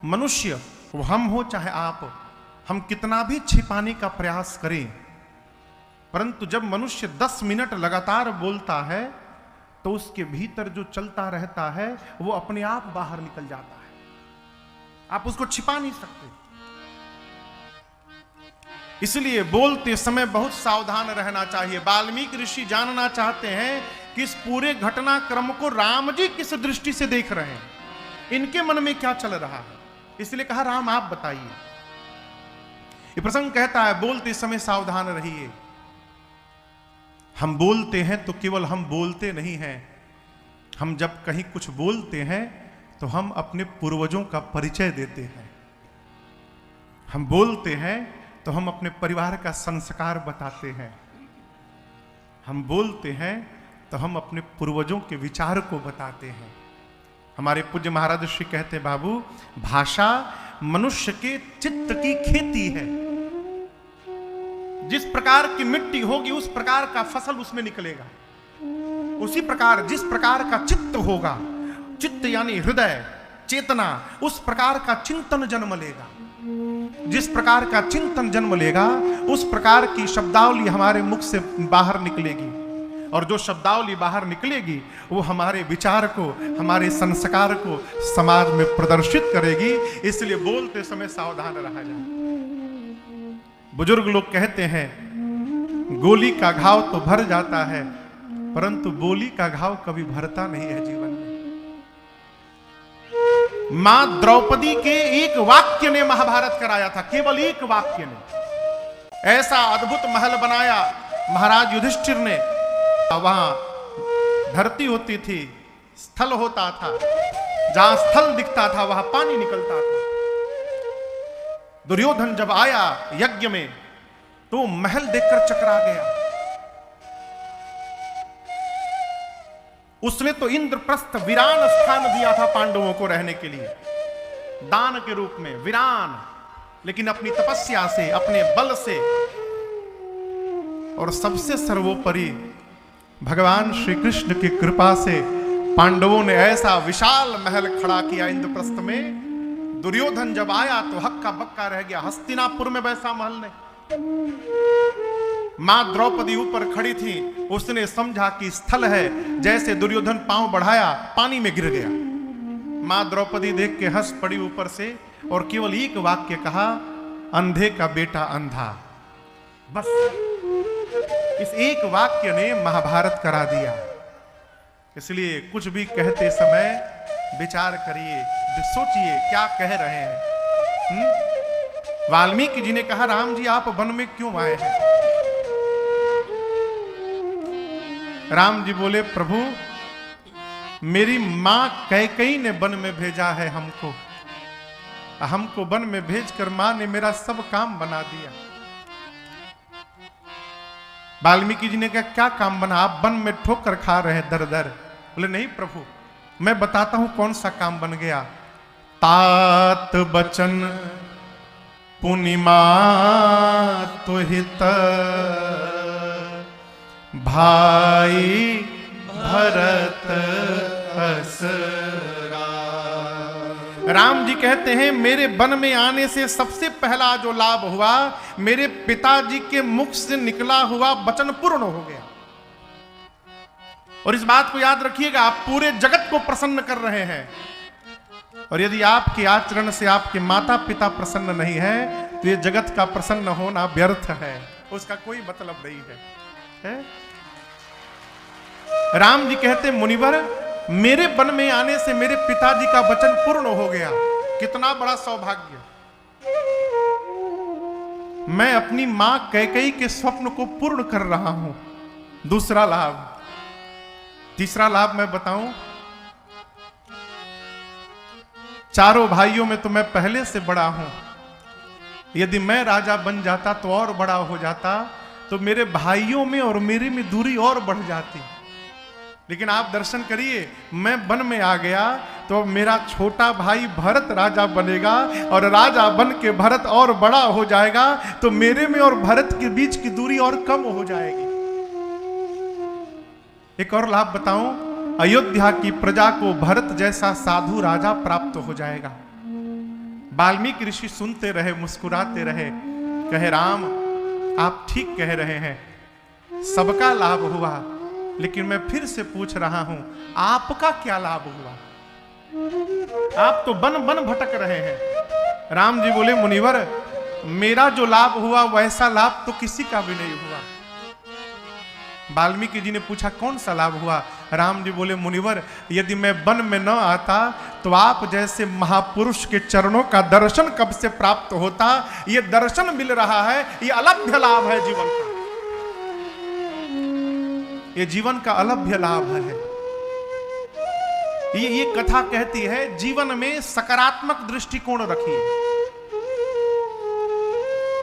मनुष्य, वो हम हो चाहे आप, हम कितना भी छिपाने का प्रयास करें, परंतु जब मनुष्य 10 मिनट लगातार बोलता है तो उसके भीतर जो चलता रहता है वो अपने आप बाहर निकल जाता है। आप उसको छिपा नहीं सकते। इसलिए बोलते समय बहुत सावधान रहना चाहिए। वाल्मीकि ऋषि जानना चाहते हैं कि इस पूरे घटनाक्रम को राम जी किस दृष्टि से देख रहे हैं, इनके मन में क्या चल रहा है। इसलिए कहा, राम आप बताइए। ये प्रसंग कहता है, बोलते समय सावधान रहिए। हम बोलते हैं तो केवल हम बोलते नहीं हैं, हम जब कहीं कुछ बोलते हैं तो हम अपने पूर्वजों का परिचय देते हैं। हम बोलते हैं तो हम अपने परिवार का संस्कार बताते हैं। हम बोलते हैं तो हम अपने पूर्वजों के विचार को बताते हैं। हमारे पूज्य महाराज श्री कहते, बाबू, भाषा मनुष्य के चित्त की खेती है। जिस प्रकार की मिट्टी होगी उस प्रकार का फसल उसमें निकलेगा। उसी प्रकार जिस प्रकार का चित्त होगा, चित्त यानी हृदय, चेतना, उस प्रकार का चिंतन जन्म लेगा। जिस प्रकार का चिंतन जन्म लेगा उस प्रकार की शब्दावली हमारे मुख से बाहर निकलेगी, और जो शब्दावली बाहर निकलेगी वो हमारे विचार को, हमारे संस्कार को समाज में प्रदर्शित करेगी। इसलिए बोलते समय सावधान रहा जाए। बुजुर्ग लोग कहते हैं, गोली का घाव तो भर जाता है परंतु बोली का घाव कभी भरता नहीं है जीवन में। मां द्रौपदी के एक वाक्य ने महाभारत कराया था, केवल एक वाक्य ने। ऐसा अद्भुत महल बनाया महाराज युधिष्ठिर ने। वहां धरती होती थी, स्थल होता था, जहां स्थल दिखता था वहां पानी निकलता था। दुर्योधन जब आया यज्ञ में तो महल देखकर चकरा गया। उसने तो इंद्रप्रस्थ वीरान स्थान दिया था पांडवों को रहने के लिए, दान के रूप में वीरान, लेकिन अपनी तपस्या से, अपने बल से, और सबसे सर्वोपरि भगवान श्री कृष्ण की कृपा से पांडवों ने ऐसा विशाल महल खड़ा किया इंद्रप्रस्थ में। दुर्योधन जब आया तो हक्का बक्का रह गया। हस्तिनापुर में वैसा महल नहीं। मां द्रौपदी ऊपर खड़ी थी, उसने समझा कि स्थल है। जैसे दुर्योधन पांव बढ़ाया पानी में गिर गया। मां द्रौपदी देख के हंस पड़ी ऊपर से और केवल एक वाक्य कहा, अंधे का बेटा अंधा। बस इस एक वाक्य ने महाभारत करा दिया। इसलिए कुछ भी कहते समय विचार करिए, सोचिए क्या कह रहे हैं। वाल्मीकि जी ने कहा, राम जी आप वन में क्यों आए हैं? राम जी बोले, प्रभु मेरी मां कैकेयी ने वन में भेजा है हमको वन में भेजकर मां ने मेरा सब काम बना दिया। वाल्मीकि जी ने कहा, क्या काम बना? आप वन में ठोकर खा रहे हैं दर दर। बोले, नहीं प्रभु, मैं बताता हूं कौन सा काम बन गया। तात बचन पुनिमा तुहित भाई भरत असरा। राम जी कहते हैं, मेरे वन में आने से सबसे पहला जो लाभ हुआ, मेरे पिताजी के मुख से निकला हुआ वचन पूर्ण हो गया। और इस बात को याद रखिएगा, आप पूरे जगत को प्रसन्न कर रहे हैं, और यदि आपके आचरण से आपके माता पिता प्रसन्न नहीं है तो ये जगत का प्रसन्न होना व्यर्थ है, उसका कोई मतलब नहीं है? राम जी कहते, मुनिवर मेरे वन में आने से मेरे पिताजी का वचन पूर्ण हो गया। कितना बड़ा सौभाग्य! मैं अपनी मां कैकेयी के स्वप्न को पूर्ण कर रहा हूं। दूसरा लाभ। तीसरा लाभ मैं बताऊं, चारों भाइयों में तो मैं पहले से बड़ा हूं। यदि मैं राजा बन जाता तो और बड़ा हो जाता, तो मेरे भाइयों में और मेरे में दूरी और बढ़ जाती। लेकिन आप दर्शन करिए, मैं वन में आ गया तो मेरा छोटा भाई भरत राजा बनेगा, और राजा बन के भरत और बड़ा हो जाएगा, तो मेरे में और भरत के बीच की दूरी और कम हो जाएगी। एक और लाभ बताऊं, अयोध्या की प्रजा को भरत जैसा साधु राजा प्राप्त हो जाएगा। वाल्मीकि ऋषि सुनते रहे, मुस्कुराते रहे, कहे राम आप ठीक कह रहे हैं, सबका लाभ हुआ, लेकिन मैं फिर से पूछ रहा हूं आपका क्या लाभ हुआ? आप तो बन बन भटक रहे हैं। राम जी बोले मुनिवर मेरा जो लाभ हुआ वैसा लाभ तो किसी का भी नहीं हुआ। वाल्मीकि जी ने पूछा कौन सा लाभ हुआ? राम जी बोले मुनिवर यदि मैं वन में न आता तो आप जैसे महापुरुष के चरणों का दर्शन कब से प्राप्त होता। ये दर्शन मिल रहा है, ये अलभ्य लाभ है जीवन का, ये जीवन का अलभ्य लाभ है। ये कथा कहती है जीवन में सकारात्मक दृष्टिकोण रखिए।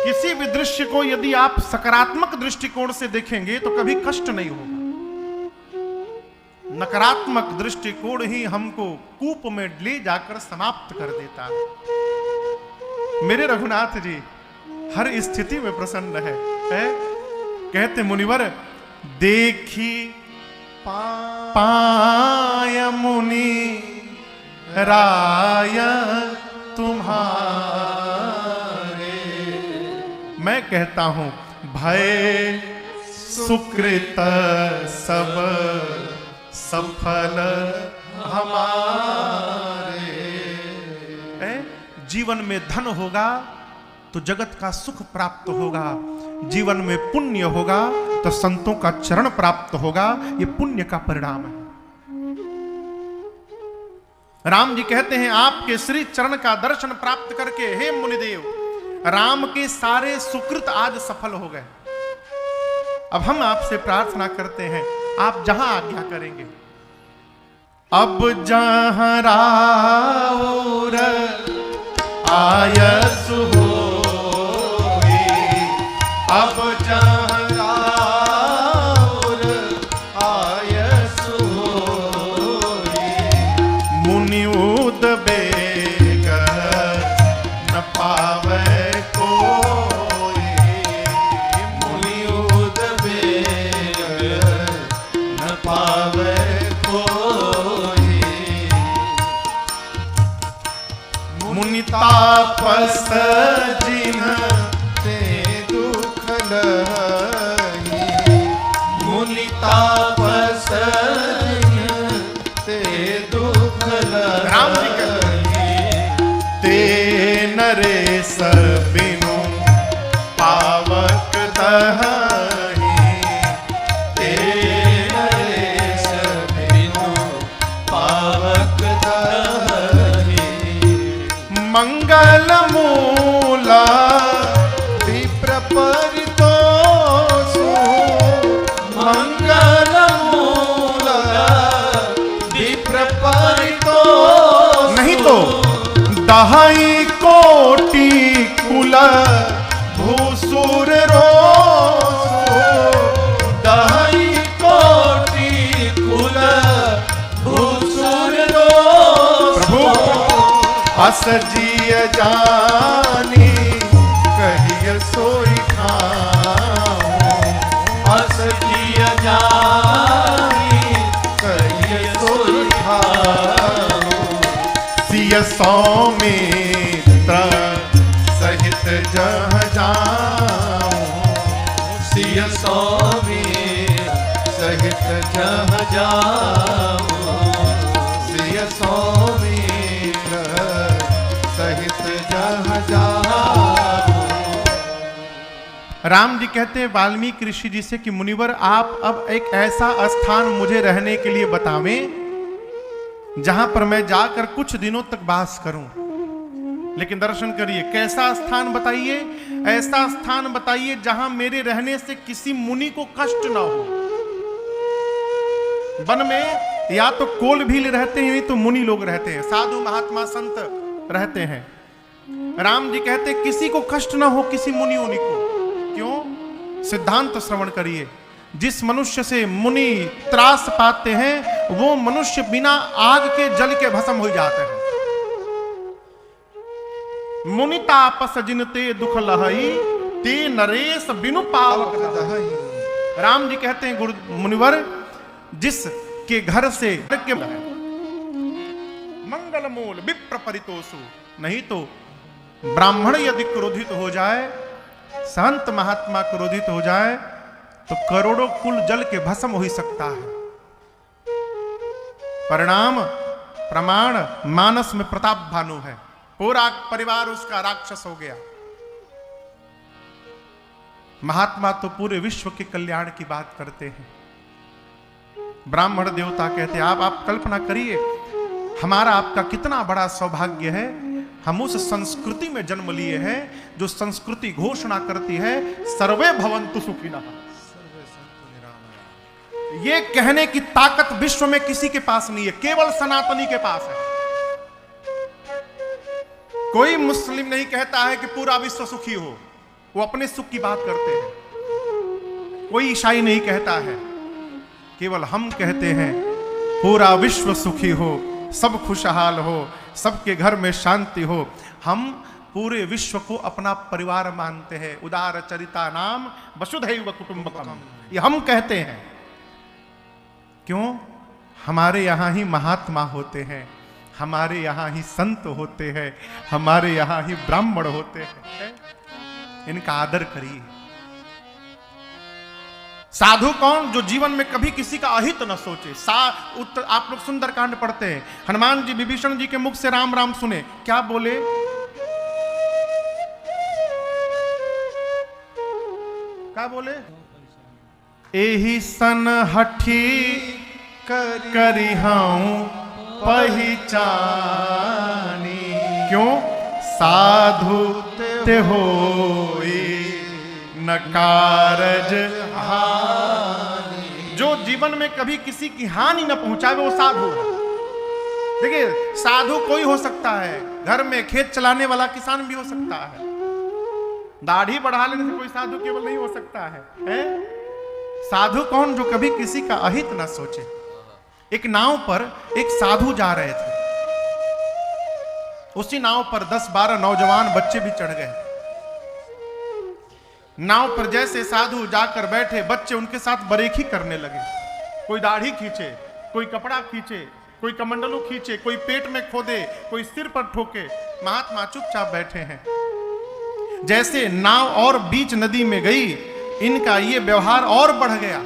किसी भी दृश्य को यदि आप सकारात्मक दृष्टिकोण से देखेंगे तो कभी कष्ट नहीं होगा। नकारात्मक दृष्टिकोण ही हमको कूप में ले जाकर समाप्त कर देता है। मेरे रघुनाथ जी हर स्थिति में प्रसन्न है? कहते मुनिवर देखी पाय मुनि राय तुम्हारे। मैं कहता हूं भय सुकृत सब सफल हमारे। जीवन में धन होगा तो जगत का सुख प्राप्त होगा, जीवन में पुण्य होगा तो संतों का चरण प्राप्त होगा। ये पुण्य का परिणाम है। राम जी कहते हैं आपके श्री चरण का दर्शन प्राप्त करके हे मुनिदेव राम के सारे सुकृत आज सफल हो गए। अब हम आपसे प्रार्थना करते हैं आप जहां आज्ञा करेंगे। अब जहां राउर आयस होई, अब जहां राउर आयस होई, मुनि उद बेग न पावे कोई, मुनि उद बेग न पावे कोई, मुनि तापस जिन्ह ते दुख लही, मुनि तापस जिन्ह ते दुख लही, ते नरेश बिनु पावक दही, ते नरेश बिनु पावक दही, मंगल मूला विप्र परितोषु, मंगल मूला विप्र परितोषु, नहीं तो दहाई कोटि कुल भूसुर रोषु, दहाई कोटि कुल भूसुर रोषु, प्रभु अस जिय जानी कहिय सोई खाऊं, अस जिय जानी कहिय सोई खाऊं, सिय सौमित्र सहित जह जाऊं, सिय सौमित्र सहित जह जाऊं, सिय सौमित्र सहित जह जाऊं। राम जी कहते हैं वाल्मीकि ऋषि जी से कि मुनिवर आप अब एक ऐसा स्थान मुझे रहने के लिए बतावें जहां पर मैं जाकर कुछ दिनों तक वास करूं। लेकिन दर्शन करिए कैसा स्थान बताइए? ऐसा स्थान बताइए जहां मेरे रहने से किसी मुनि को कष्ट ना हो। वन में या तो कोल भील रहते हैं, नहीं तो मुनि लोग रहते हैं, साधु महात्मा संत रहते हैं। राम जी कहते किसी को कष्ट ना हो, किसी मुनि उनि को। क्यों? सिद्धांत श्रवण करिए। जिस मनुष्य से मुनि त्रास पाते हैं वो मनुष्य बिना आग के जल के भस्म हो जाते हैं। मुनि तापस जिन ते दुख लहई, ते नरेश बिनु पावक दहई। राम जी कहते हैं गुरु मुनिवर जिस के घर से मंगल मूल विप्र परितोषु, नहीं तो ब्राह्मण यदि क्रोधित हो जाए, संत महात्मा क्रोधित हो जाए, तो करोड़ों कुल जल के भस्म हो ही सकता है। परिणाम प्रमाण मानस में प्रताप भानु है, पूरा परिवार उसका राक्षस हो गया। महात्मा तो पूरे विश्व के कल्याण की बात करते हैं। ब्राह्मण देवता कहते हैं आप कल्पना करिए, हमारा आपका कितना बड़ा सौभाग्य है, हम उस संस्कृति में जन्म लिए हैं जो संस्कृति घोषणा करती है सर्वे भवन्तु सुखिनः। ये कहने की ताकत विश्व में किसी के पास नहीं है, केवल सनातनी के पास है। कोई मुस्लिम नहीं कहता है कि पूरा विश्व सुखी हो, वो अपने सुख की बात करते हैं। कोई ईसाई नहीं कहता है, केवल हम कहते हैं पूरा विश्व सुखी हो, सब खुशहाल हो, सबके घर में शांति हो। हम पूरे विश्व को अपना परिवार मानते हैं। उदार चरिता नाम वसुधैव कुटुंबकम, ये हम कहते हैं। क्यों? हमारे यहां ही महात्मा होते हैं, हमारे यहां ही संत होते हैं, हमारे यहां ही ब्राह्मण होते हैं। इनका आदर करिए। साधु कौन? जो जीवन में कभी किसी का अहित न सोचे। आप लोग सुंदरकांड पढ़ते हैं, हनुमान जी विभीषण जी के मुख से राम राम सुने, क्या बोले? क्या बोले? एही सन हठी करिहाऊं पहचानी। क्यों? साधु ते होई न कारज हानि। जो जीवन में कभी किसी की हानि न पहुंचाए वो साधु है। देखिए, साधु कोई हो सकता है, घर में खेत चलाने वाला किसान भी हो सकता है। दाढ़ी बढ़ा लेने से कोई साधु केवल नहीं हो सकता है? साधु कौन? जो कभी किसी का अहित न सोचे। एक नाव पर एक साधु जा रहे थे, उसी नाव पर 10-12 नौजवान बच्चे भी चढ़ गए। नाव पर जैसे साधु जाकर बैठे, बच्चे उनके साथ बरेखी करने लगे। कोई दाढ़ी खींचे, कोई कपड़ा खींचे, कोई कमंडलू खींचे, कोई पेट में खोदे, कोई सिर पर ठोके। महात्मा चुपचाप बैठे हैं। जैसे नाव और बीच नदी में गई, इनका ये व्यवहार और बढ़ गया।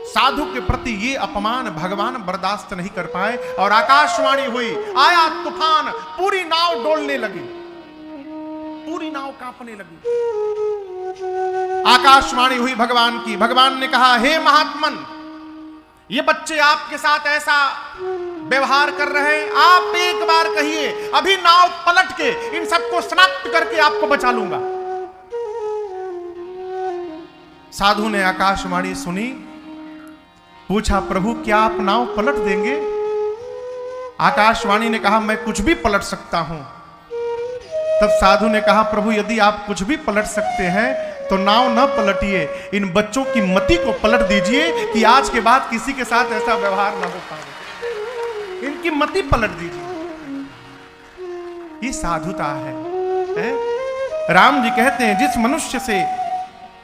साधु के प्रति ये अपमान भगवान बर्दाश्त नहीं कर पाए और आकाशवाणी हुई, आया तूफान, पूरी नाव डोलने लगी, पूरी नाव कांपने लगी। आकाशवाणी हुई भगवान की। भगवान ने कहा, हे महात्मन, ये बच्चे आपके साथ ऐसा व्यवहार कर रहे हैं, आप एक बार कहिए, अभी नाव पलट के इन सबको समाप्त करके आपको बचा लूंगा। साधु ने आकाशवाणी सुनी, पूछा, प्रभु क्या आप नाव पलट देंगे? आकाशवाणी ने कहा, मैं कुछ भी पलट सकता हूं। तब साधु ने कहा, प्रभु यदि आप कुछ भी पलट सकते हैं तो नाव न पलटिए, इन बच्चों की मति को पलट दीजिए कि आज के बाद किसी के साथ ऐसा व्यवहार न हो पाए। इनकी मति पलट दीजिए। ये साधुता है? राम जी कहते हैं, जिस मनुष्य से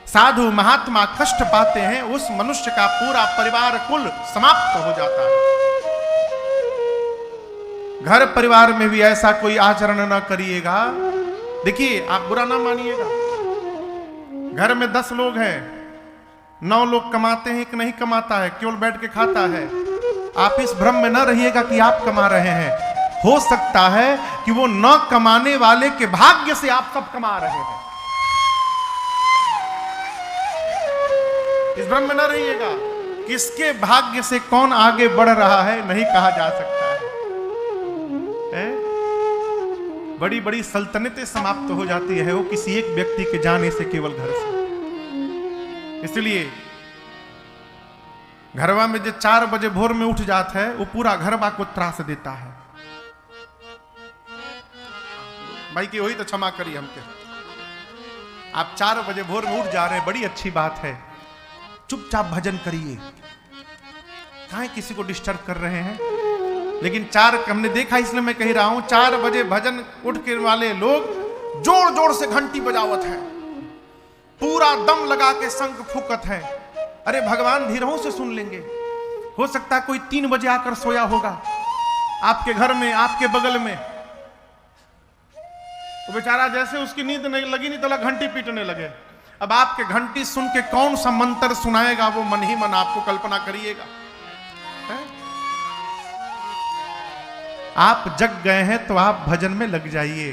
साधु महात्मा कष्ट पाते हैं, उस मनुष्य का पूरा परिवार कुल समाप्त हो जाता है। घर परिवार में भी ऐसा कोई आचरण न करिएगा। देखिए, आप बुरा ना मानिएगा, घर में 10 लोग हैं, 9 लोग कमाते हैं, एक नहीं कमाता है, केवल बैठ के खाता है। आप इस भ्रम में न रहिएगा कि आप कमा रहे हैं। हो सकता है कि वो न कमाने वाले के भाग्य से आप सब कमा रहे हैं। इस भ्रम में न रहिएगा। किसके भाग्य से कौन आगे बढ़ रहा है नहीं कहा जा सकता है? बड़ी बड़ी सल्तनतें समाप्त हो जाती है वो किसी एक व्यक्ति के जाने से, केवल घर से। इसलिए घरवा में जो 4 बजे भोर में उठ जाता है, वो पूरा घरवा को त्रास देता है। भाई की वही तो क्षमा करिए हमके। आप 4 बजे भोर में उठ जा रहे हैं, बड़ी अच्छी बात है, चुपचाप भजन करिए, काहे किसी को डिस्टर्ब कर रहे हैं। लेकिन हमने देखा, इसलिए मैं कह रहा हूं, 4 बजे भजन उठ के वाले लोग जोर जोर से घंटी बजावत है, पूरा दम लगा के शंख फूकत है। अरे भगवान धीरों से सुन लेंगे। हो सकता है कोई 3 बजे आकर सोया होगा आपके घर में, आपके बगल में, वो बेचारा जैसे उसकी नींद नहीं लगी नहीं तो लगा घंटी पीटने लगे। अब आपके घंटी सुन के कौन सा मंत्र सुनाएगा, वो मन ही मन आपको कल्पना करिएगा। आप जग गए हैं तो आप भजन में लग जाइए।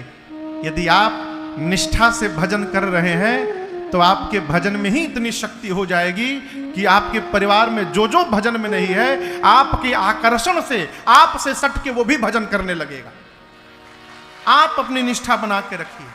यदि आप निष्ठा से भजन कर रहे हैं तो आपके भजन में ही इतनी शक्ति हो जाएगी कि आपके परिवार में जो जो भजन में नहीं है, आपके आकर्षण से, आपसे सट के वो भी भजन करने लगेगा। आप अपनी निष्ठा बना के रखिए।